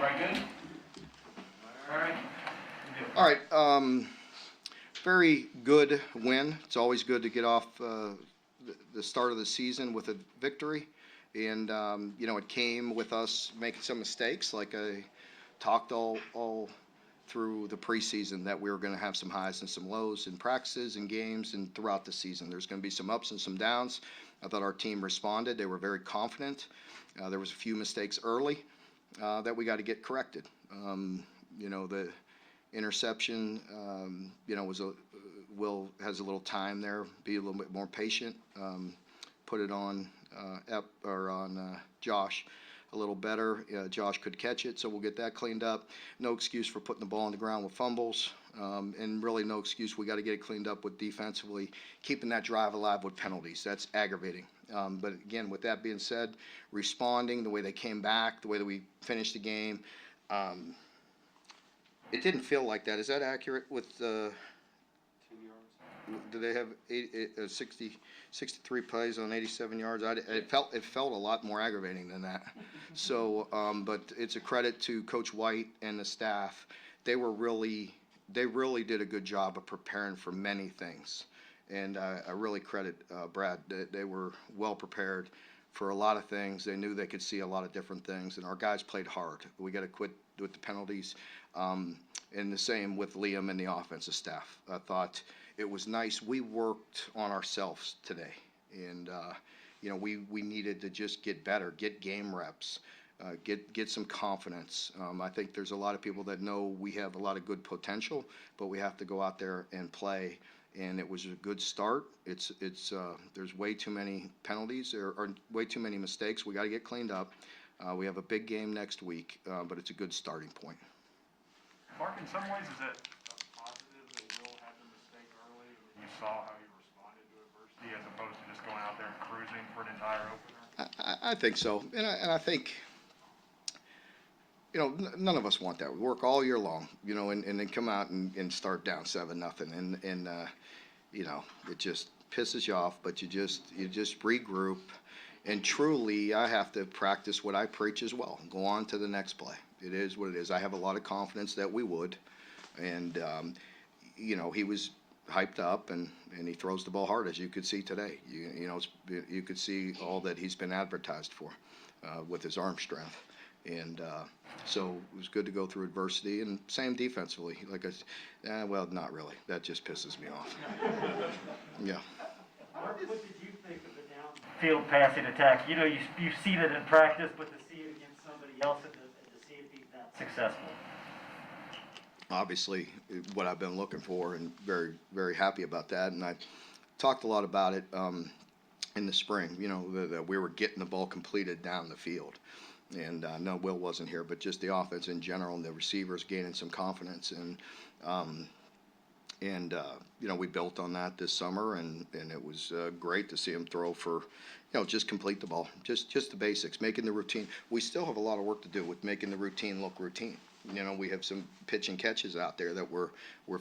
Everybody good? All right. Very good win. It's always good to get off the start of the season with a victory. And, it came with us making some mistakes. Like I talked all through the preseason that we were going to have some highs and some lows in practices and games and throughout the season. There's going to be some ups and some downs. I thought our team responded. They were very confident. There was a few mistakes early that we got to get corrected. The interception, was Will has a little time there. Be a little bit more patient. Put it on Josh a little better. Josh could catch it, so we'll get that cleaned up. No excuse for putting the ball on the ground with fumbles, and really no excuse. We got to get it cleaned up with defensively, keeping that drive alive with penalties. That's aggravating. But again, with that being said, responding the way they came back, the way that we finished the game. It didn't feel like that. Is that accurate with 10 yards? do they have 63 plays on 87 yards? It felt a lot more aggravating than that. So, but it's a credit to Coach White and the staff. They really did a good job of preparing for many things. And I really credit Brad. They were well prepared for a lot of things. They knew they could see a lot of different things, and our guys played hard. We got to quit with the penalties. And the same with Liam and the offensive staff. I thought it was nice. We worked on ourselves today, and we needed to just get better, get game reps, get some confidence. I think there's a lot of people that know we have a lot of good potential, but we have to go out there and play. And it was a good start. There's way too many penalties or way too many mistakes. We got to get cleaned up. We have a big game next week, but it's a good starting point. Mark, in some ways, is it a positive that Will had the mistake early? You saw how he responded to adversity as opposed to just going out there and cruising for an entire opener? I think so, and I think none of us want that. We work all year long, and then come out and start down 7-0, and it just pisses you off. But you just regroup, and truly, I have to practice what I preach as well. Go on to the next play. It is what it is. I have a lot of confidence that we would, and he was hyped up, and he throws the ball hard, as you could see today. You could see all that he's been advertised for with his arm strength. And so it was good to go through adversity, and same defensively. Like well, not really. That just pisses me off. Yeah. What did you think of the downfield passing attack? You've seen it in practice, but to see it against somebody else and to see it be that successful. Obviously, what I've been looking for, and very, very happy about that. And I talked a lot about it in the spring. That we were getting the ball completed down the field. And no, Will wasn't here, but just the offense in general and the receivers gaining some confidence. And we built on that this summer, and it was great to see him throw for, just complete the ball, just the basics, making the routine. We still have a lot of work to do with making the routine look routine. We have some pitch and catches out there that we're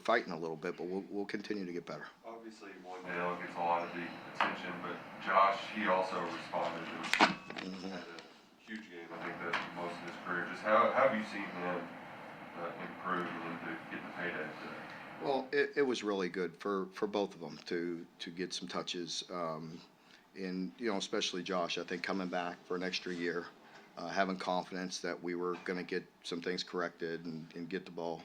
fighting a little bit, but we'll continue to get better. Obviously, Wandale gets a lot of the attention, but Josh, he also responded. He had a huge game, I think, that most of his career. Just how have you seen him improve and to get the payday today? Well, it was really good for both of them to get some touches, and especially Josh. I think coming back for an extra year, having confidence that we were going to get some things corrected and get the ball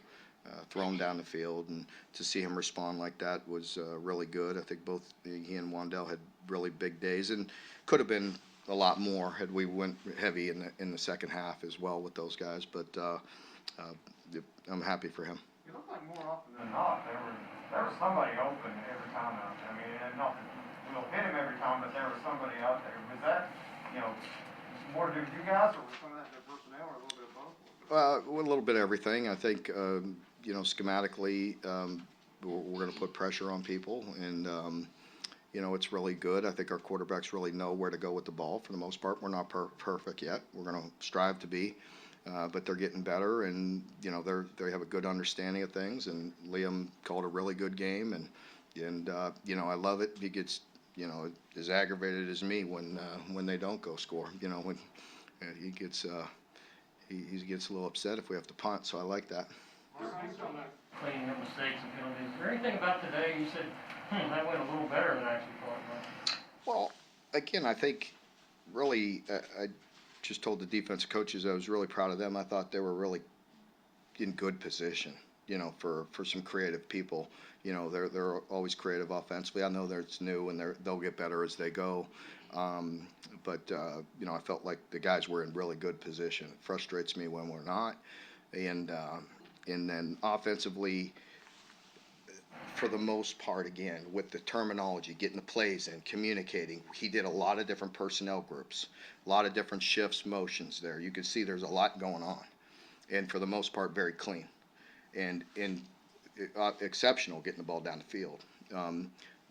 thrown down the field, and to see him respond like that was really good. I think both he and Wandale had really big days, and could have been a lot more had we went heavy in the second half as well with those guys. But I'm happy for him. It looked like more often than not there was somebody open every time out there. I mean, not that we'll hit him every time, but there was somebody out there. Was that more to do with you guys, or was some of that their personnel, or a little bit of both? A little bit of everything. I think schematically we're going to put pressure on people, and it's really good. I think our quarterbacks really know where to go with the ball for the most part. We're not perfect yet. We're going to strive to be, but they're getting better, and they have a good understanding of things. And Liam called a really good game, and I love it. He gets as aggravated as me when they don't go score. When he gets he gets a little upset if we have to punt, so I like that. Cleaning up mistakes and penalties. Is there anything about today you said, that went a little better than I actually thought it might? Well, again, I think really, I just told the defensive coaches I was really proud of them. I thought they were really in good position, for some creative people. They're always creative offensively. I know that it's new and they'll get better as they go. But I felt like the guys were in really good position. It frustrates me when we're not. And then offensively, for the most part, again, with the terminology, getting the plays in, communicating, he did a lot of different personnel groups, a lot of different shifts, motions there. You can see there's a lot going on. And for the most part, very clean and exceptional getting the ball down the field.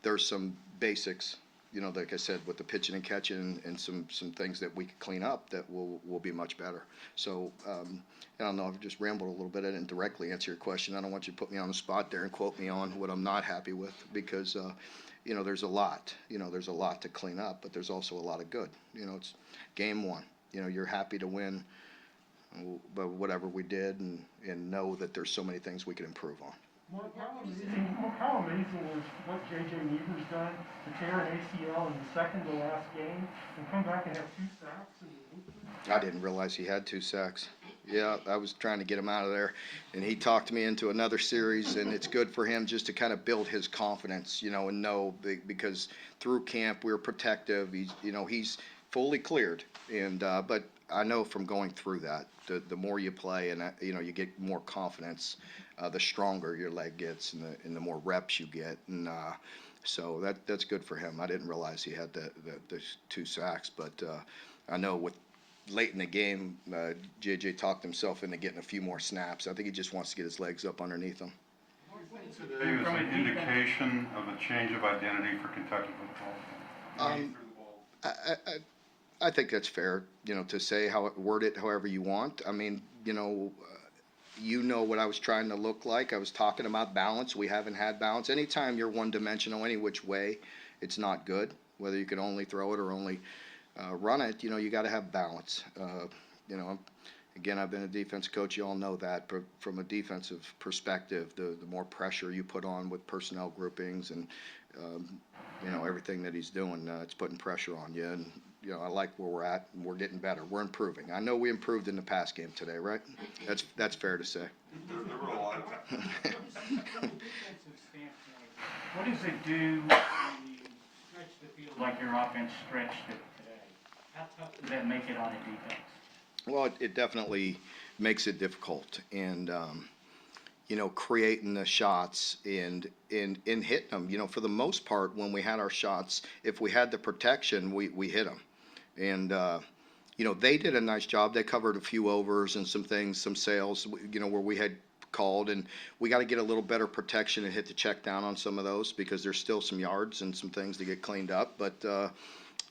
There's some basics, like I said, with the pitching and catching and some things that we could clean up that will be much better. So, I don't know, I've just rambled a little bit. I didn't directly answer your question. I don't want you to put me on the spot there and quote me on what I'm not happy with because, there's a lot. There's a lot to clean up, but there's also a lot of good. It's game one. You're happy to win, but whatever we did and know that there's so many things we can improve on. Mark, how amazing was what J.J. Weaver's done to tear an ACL in the second to last game and come back and have 2 sacks in the I didn't realize he had 2 sacks. Yeah, I was trying to get him out of there, and he talked me into another series, and it's good for him just to kind of build his confidence, and know because through camp we were protective. He's fully cleared, and but I know from going through that, the more you play and you get more confidence, the stronger your leg gets and the more reps you get, and so that's good for him. I didn't realize he had the 2 sacks, but I know with late in the game, JJ talked himself into getting a few more snaps. I think he just wants to get his legs up underneath him. Today was an indication of a change of identity for Kentucky football. I think that's fair, to say word it however you want. I mean, what I was trying to look like. I was talking about balance. We haven't had balance. Anytime you're one-dimensional any which way, it's not good. Whether you can only throw it or only run it, you got to have balance. Again, I've been a defensive coach. You all know that. But from a defensive perspective, the more pressure you put on with personnel groupings and everything that he's doing, it's putting pressure on you. And I like where we're at, and we're getting better. We're improving. I know we improved in the pass game today, right? That's fair to say. There were a lot of What does it do when you stretch the field like your offense stretched it today? How tough does that make it on a defense? Well, it definitely makes it difficult, and creating the shots and hitting them. For the most part, when we had our shots, if we had the protection, we hit them, and they did a nice job. They covered a few overs and some things, some sails, where we had called, and we got to get a little better protection and hit the check down on some of those because there's still some yards and some things to get cleaned up, but.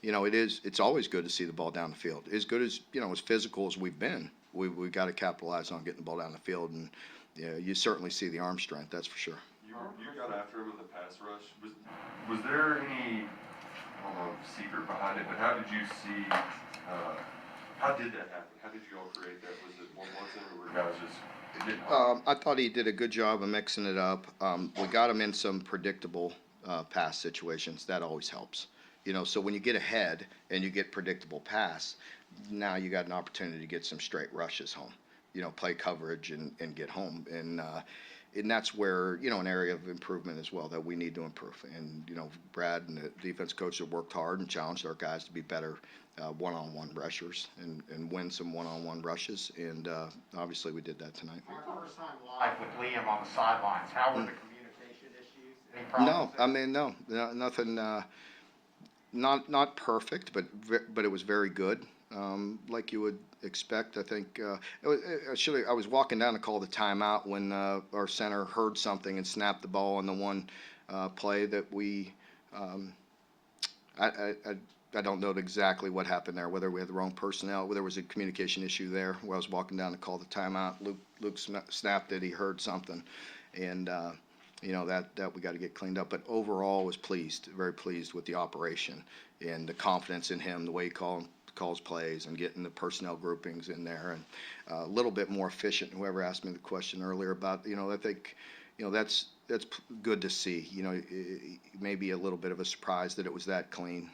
It's always good to see the ball down the field. As good as, as physical as we've been, we've got to capitalize on getting the ball down the field, and you certainly see the arm strength, that's for sure. You got after him with the pass rush. Was there any, I don't know, secret behind it, but how did you see, how did that happen? How did you all create that? Was it one-on-one or were guys just, it didn't happen? I thought he did a good job of mixing it up. We got him in some predictable pass situations. That always helps. So when you get ahead and you get predictable pass, now you got an opportunity to get some straight rushes home, play coverage and get home. And that's where, an area of improvement as well that we need to improve. And, Brad and the defense coach have worked hard and challenged our guys to be better one-on-one rushers and win some one-on-one rushes. And obviously we did that tonight. Your first time live with Liam on the sidelines, how were the communication issues? Any problems? No, I mean, no, nothing. Not perfect, but it was very good, like you would expect. I think I was walking down to call the timeout when our center heard something and snapped the ball on the one play that we. I don't know exactly what happened there, whether we had the wrong personnel, whether there was a communication issue there. Where I was walking down to call the timeout, Luke snapped it. He heard something, and you know, that we got to get cleaned up. But overall, was pleased, very pleased with the operation and the confidence in him, the way he calls plays and getting the personnel groupings in there, and a little bit more efficient. Whoever asked me the question earlier about, you know, I think, you know, that's good to see. You know, maybe a little bit of a surprise that it was that clean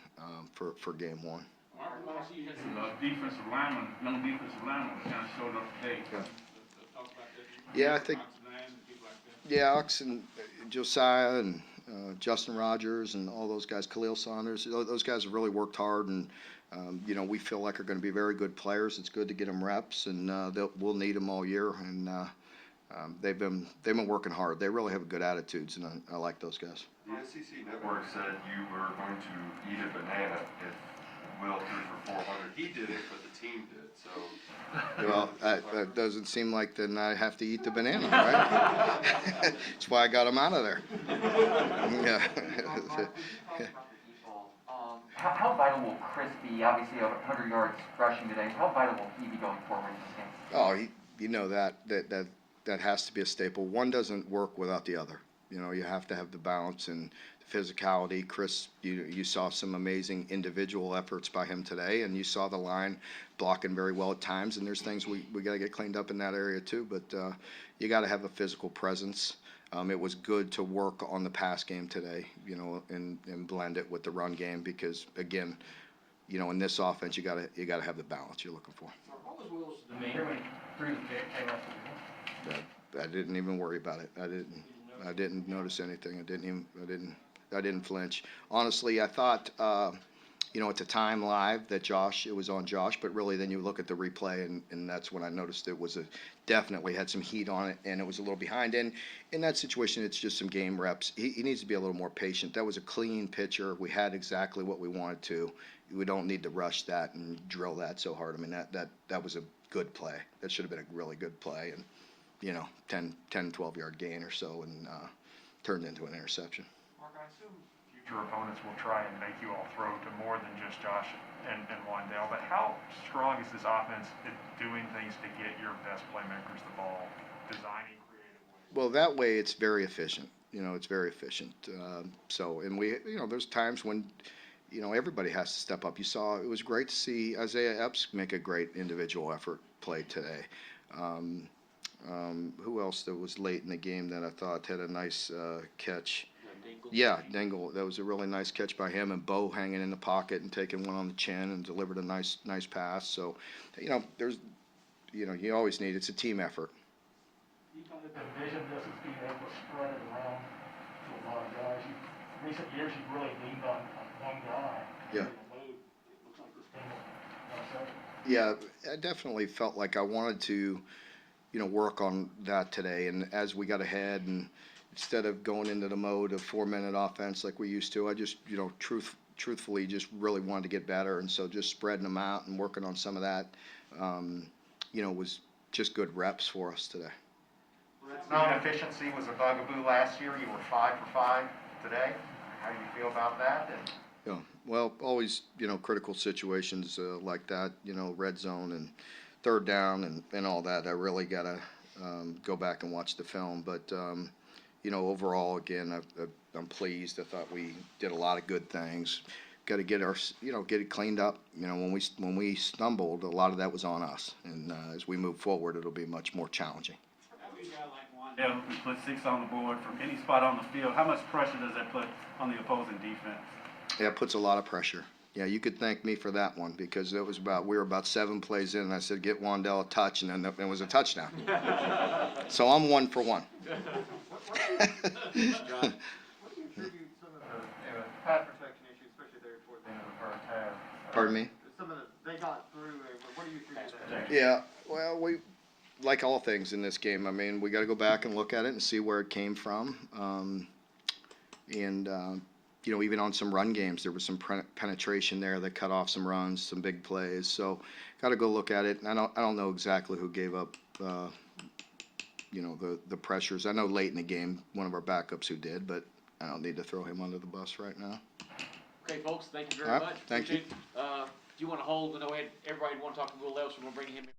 for game one. I want to see some defensive linemen, young defensive linemen that kind of showed up today. Yeah. Talk about that. Yeah, I think. People like that. Yeah, Ox and Josiah and Justin Rogers and all those guys, Khalil Saunders, those guys have really worked hard, and you know, we feel like are going to be very good players. It's good to get them reps, and we'll need them all year. And they've been working hard. They really have good attitudes, and I like those guys. The SEC Network said you were going to eat a banana if Will threw for 400. He did it, but the team did. So. Well, that doesn't seem like then I have to eat the banana, right? That's why I got him out of there. Yeah. How vital will Chris be? Obviously, 100 yards rushing today. How vital will he be going forward in this game? Oh, you know that has to be a staple. One doesn't work without the other. You know, you have to have the balance and the physicality. Chris, you saw some amazing individual efforts by him today, and you saw the line blocking very well at times. And there's things we got to get cleaned up in that area too. But you got to have a physical presence. It was good to work on the pass game today, you know, and blend it with the run game, because again, you know, in this offense, you gotta have the balance you're looking for. What was Will's demeanor when he threw the pick? Came up with it? I didn't even worry about it. I didn't notice anything. I didn't flinch. Honestly, I thought, you know, at the time live that it was on Josh, but really then you look at the replay, and that's when I noticed it was definitely had some heat on it, and it was a little behind. And in that situation, it's just some game reps. He needs to be a little more patient. That was a clean pitcher. We had exactly what we wanted to. We don't need to rush that and drill that so hard. I mean, that was a good play. That should have been a really good play, and, you know, 10, 12-yard gain or so, and turned into an interception. Mark, I assume future opponents will try and make you all throw to more than just Josh and Wandale, but how strong is this offense at doing things to get your best playmakers the ball, designing creative ways? Well, that way it's very efficient. You know, it's very efficient. And we, you know, there's times when, you know, everybody has to step up. You saw, it was great to see Isaiah Epps make a great individual effort play today. Who else that was late in the game that I thought had a nice catch? Yeah, Dingle. That was a really nice catch by him, and Bo hanging in the pocket and taking one on the chin and delivered a nice pass. So, you know, you always need, it's a team effort. You thought that the vision doesn't being able to spread it around to a lot of guys. In recent years, you've really leaned on one guy. Yeah. It looks like this game. Yeah, I definitely felt like I wanted to, you know, work on that today. And as we got ahead, and instead of going into the mode of 4-minute offense like we used to, I just, you know, truthfully just really wanted to get better. And so just spreading them out and working on some of that, you know, was just good reps for us today. Non-efficiency was a bugaboo last year. You were 5 for 5 today. How do you feel about that? Yeah, well, always, you know, critical situations like that, you know, red zone and third down and all that. I really got to go back and watch the film. But, you know, overall, again, I'm pleased. I thought we did a lot of good things. Got to get it cleaned up. You know, when we stumbled, a lot of that was on us. And as we move forward, it'll be much more challenging. Having a guy like Wandale who put 6 on the board from any spot on the field, how much pressure does that put on the opposing defense? Yeah, it puts a lot of pressure. Yeah, you could thank me for that one, because we were about 7 plays in, and I said, get Wandale a touch, and then it was a touchdown. So I'm 1 for 1. What do you attribute some of the pass protection issues, especially there towards the end of the first half? Pardon me? They got through. What do you attribute that? Yeah, well, we, like all things in this game, I mean, we got to go back and look at it and see where it came from. You know, even on some run games, there was some penetration there that cut off some runs, some big plays. So, got to go look at it. And I don't know exactly who gave up, you know, the pressures. I know late in the game, one of our backups who did, but I don't need to throw him under the bus right now. Okay, folks, thank you very All right, much. thank you. Do you want to hold? I know everybody want to talk to Will Ellis. We're going to bring him in.